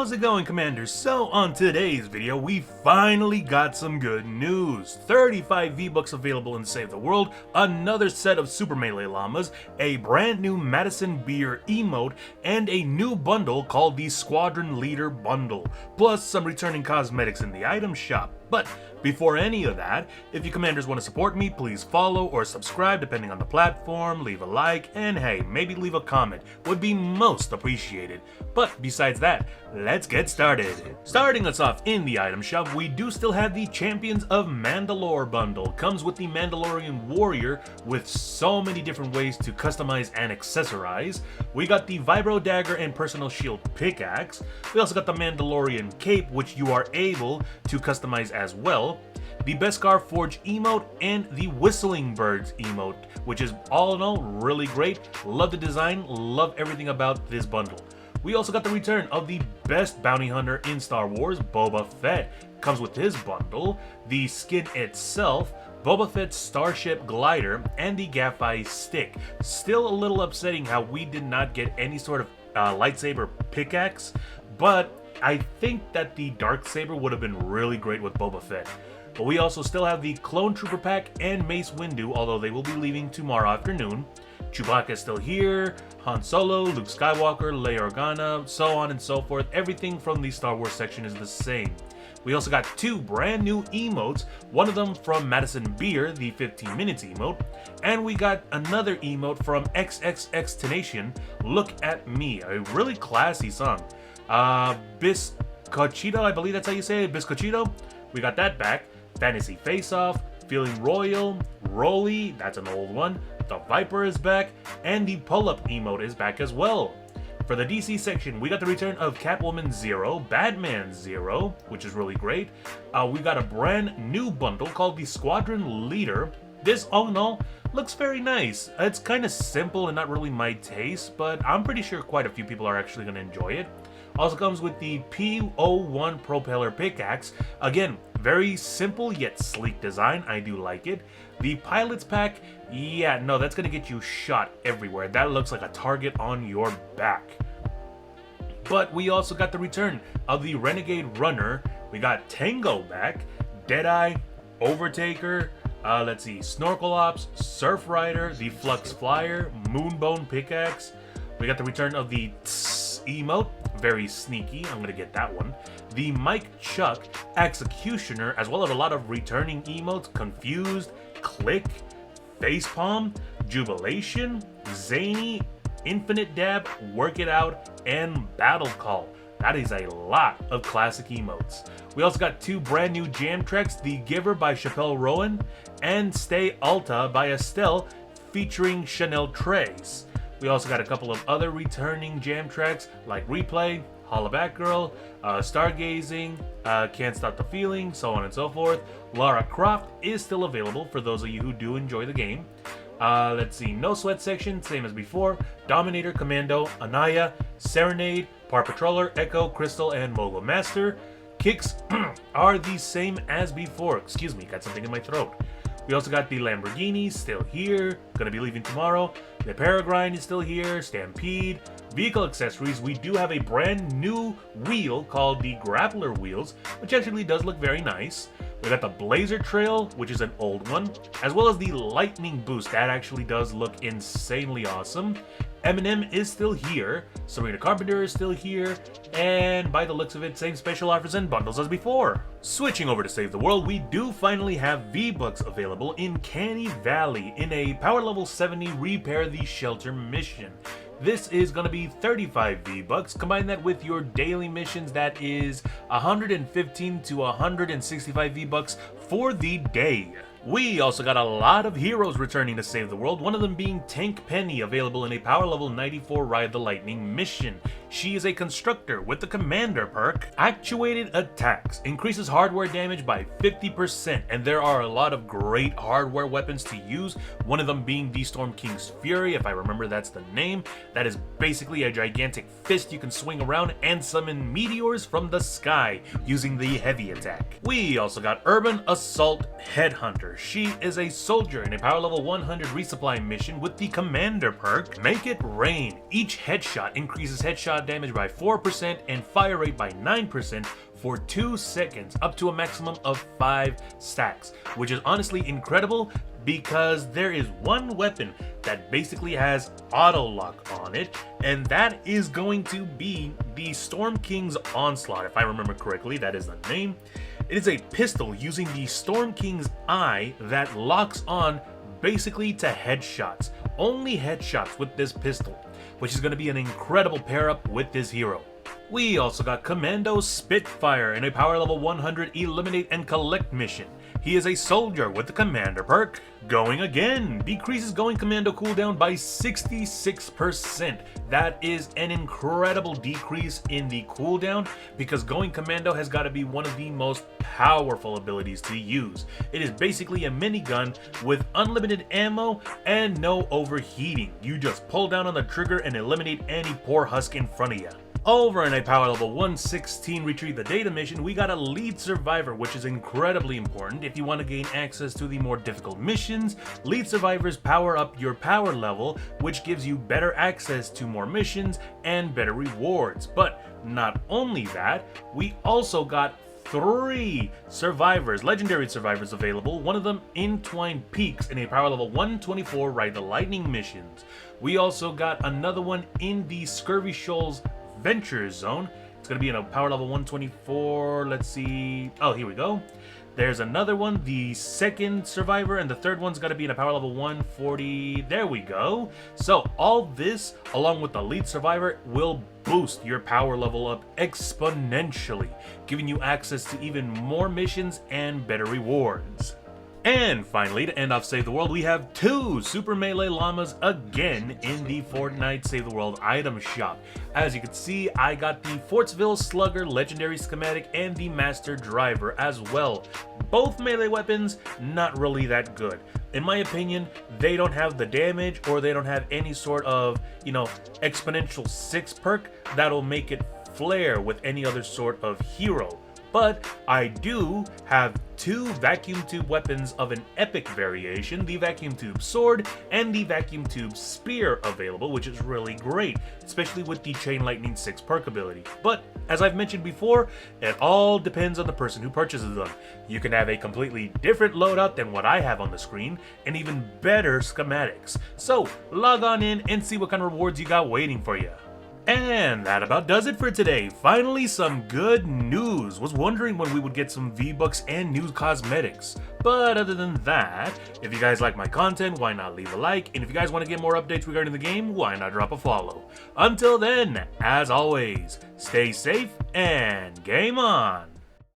How's it going, Commanders? So on today's video, we finally got some good news. 35 V-Bucks available in Save the World, another set of Super Melee Llamas, a brand new Madison Beer emote, and a new bundle called the Squadron Leader Bundle, plus some returning cosmetics in the item shop. But before any of that, if you Commanders want to support me, please follow or subscribe depending on the platform, leave a like, and hey, maybe leave a comment. Would be most appreciated. But besides that, let's get started. Starting us off in the item shop, we do still have the Champions of Mandalore bundle. Comes with the Mandalorian Warrior with so many different ways to customize and accessorize. We got the Vibro Dagger and Personal Shield Pickaxe. We also got the Mandalorian Cape, which you are able to customize as well. The Beskar Forge emote and the Whistling Birds emote, which is all in all really great. Love the design, love everything about this bundle. We also got the return of the best bounty hunter in Star Wars, Boba Fett. Comes with his bundle, the skin itself, Boba Fett's Starship Glider, and the Gaffi Stick. Still a little upsetting how we did not get any sort of lightsaber pickaxe, but I think that the Darksaber would have been really great with Boba Fett. But we also still have the Clone Trooper Pack and Mace Windu, although they will be leaving tomorrow afternoon. Chewbacca is still here, Han Solo, Luke Skywalker, Leia Organa, so on and so forth. Everything from the Star Wars section is the same. We also got two brand new emotes, one of them from Madison Beer, the 15 minutes emote, and we got another emote from XXXTentacion, Look at Me, a really classy song. Bizcochito, I believe that's how you say it, Bizcochito. We got that back. Fantasy Face Off, Feeling Royal, Rolly, that's an old one. The Viper is back, and the Pull-Up emote is back as well. For the DC section, we got the return of Catwoman 0, Batman 0, which is really great. We got a brand new bundle called the Squadron Leader. This, oh no, looks very nice. It's kind of simple and not really my taste, but I'm pretty sure quite a few people are actually going to enjoy it. Also comes with the P01 Propeller Pickaxe. Again, very simple yet sleek design. I do like it. The Pilot's Pack, yeah, no, that's going to get you shot everywhere. That looks like a target on your back. But we also got the return of the Renegade Runner. We got Tango back, Deadeye, Overtaker, let's see, Snorkel Ops, Surf Rider, the Flux Flyer, Moonbone Pickaxe. We got the return of the Tss emote, very sneaky, I'm gonna get that one. The Mike Chuck Executioner, as well as a lot of returning emotes, Confused, Click, Facepalm, Jubilation, Zany, Infinite Dab, Work It Out, and Battle Call. That is a lot of classic emotes. We also got two brand new jam tracks, The Giver by Chappelle Rowan and Stay Alta by Estelle featuring Chanel Trace. We also got a couple of other returning jam tracks like Replay, Holla Back Girl, Stargazing, Can't Stop the Feeling, so on and so forth. Lara Croft is still available for those of you who do enjoy the game. Let's see, No Sweat section, same as before. Dominator, Commando, Anaya, Serenade, Par Patroller, Echo, Crystal, and Mogul Master. Kicks are the same as before. Excuse me, got something in my throat. We also got the Lamborghini still here, gonna be leaving tomorrow. The Peregrine is still here, Stampede. Vehicle accessories, we do have a brand new wheel called the Grappler Wheels, which actually does look very nice. We got the Blazer Trail, which is an old one, as well as the Lightning Boost. That actually does look insanely awesome. Eminem is still here, Serena Carpenter is still here, and by the looks of it, same special offers and bundles as before. Switching over to Save the World, we do finally have V-Bucks available in Canny Valley in a Power Level 70 Repair the Shelter mission. This is going to be 35 V-Bucks. Combine that with your daily missions, that is 115 to 165 V-Bucks for the day. We also got a lot of heroes returning to Save the World, one of them being Tank Penny, available in a Power Level 94 Ride the Lightning mission. She is a constructor with the Commander perk. Actuated attacks increases hardware damage by 50%, and there are a lot of great hardware weapons to use, one of them being the Storm King's Fury, if I remember that's the name. That is basically a gigantic fist you can swing around and summon meteors from the sky using the heavy attack. We also got Urban Assault Headhunter. Beer. She is a soldier in a power level 100 resupply mission with the commander perk, Make It Rain. Each headshot increases headshot damage by 4% and fire rate by 9% for 2 seconds, up to a maximum of 5 stacks, which is honestly incredible because there is one weapon that basically has auto lock on it, and that is going to be the Storm King's Onslaught. If I remember correctly, that is the name. It is a pistol using the Storm King's eye that locks on basically to headshots. Only headshots with this pistol, which is going to be an incredible pair up with this hero. We also got Commando Spitfire in a power level 100 eliminate and collect mission. He is a soldier with the commander perk, Going Again. Decreases going commando cooldown by 66%. That is an incredible decrease in the cooldown because going commando has got to be one of the most powerful abilities to use. It is basically a minigun with unlimited ammo and no overheating. You just pull down on the trigger and eliminate any poor husk in front of you. Over in a power level 116 retrieve the data mission, we got a lead survivor, which is incredibly important if you want to gain access to the more difficult missions. Lead survivors power up your power level, which gives you better access to more missions and better rewards. But not only that, we also got 3 survivors, legendary survivors available, one of them Entwined Peaks in a power level 124 Ride the Lightning missions. We also got another one in the Scurvy Shoals Venture Zone. It's going to be in a power level 124. Let's see. Oh, here we go. There's another one, the second survivor, and the third one's got to be in a power level 140. There we go. So all this, along with the lead survivor, will boost your power level up exponentially, giving you access to even more missions and better rewards. And finally, to end off Save the World, we have 2 Super Melee Llamas again in the Fortnite Save the World item shop. As you can see, I got the Fortsville Slugger Legendary Schematic and the Master Driver as well. Both melee weapons, not really that good. In my opinion, they don't have the damage or they don't have any sort of, exponential 6 perk that'll make it flare with any other sort of hero. But I do have 2 vacuum tube weapons of an epic variation, the vacuum tube sword and the vacuum tube spear available, which is really great, especially with the chain lightning 6 perk ability. But as I've mentioned before, it all depends on the person who purchases them. You can have a completely different loadout than what I have on the screen and even better schematics. So log on in and see what kind of rewards you got waiting for you. And that about does it for today. Finally, some good news. Was wondering when we would get some V-Bucks and new cosmetics. But other than that, if you guys like my content, why not leave a like? And if you guys want to get more updates regarding the game, why not drop a follow? Until then, as always, stay safe and game on!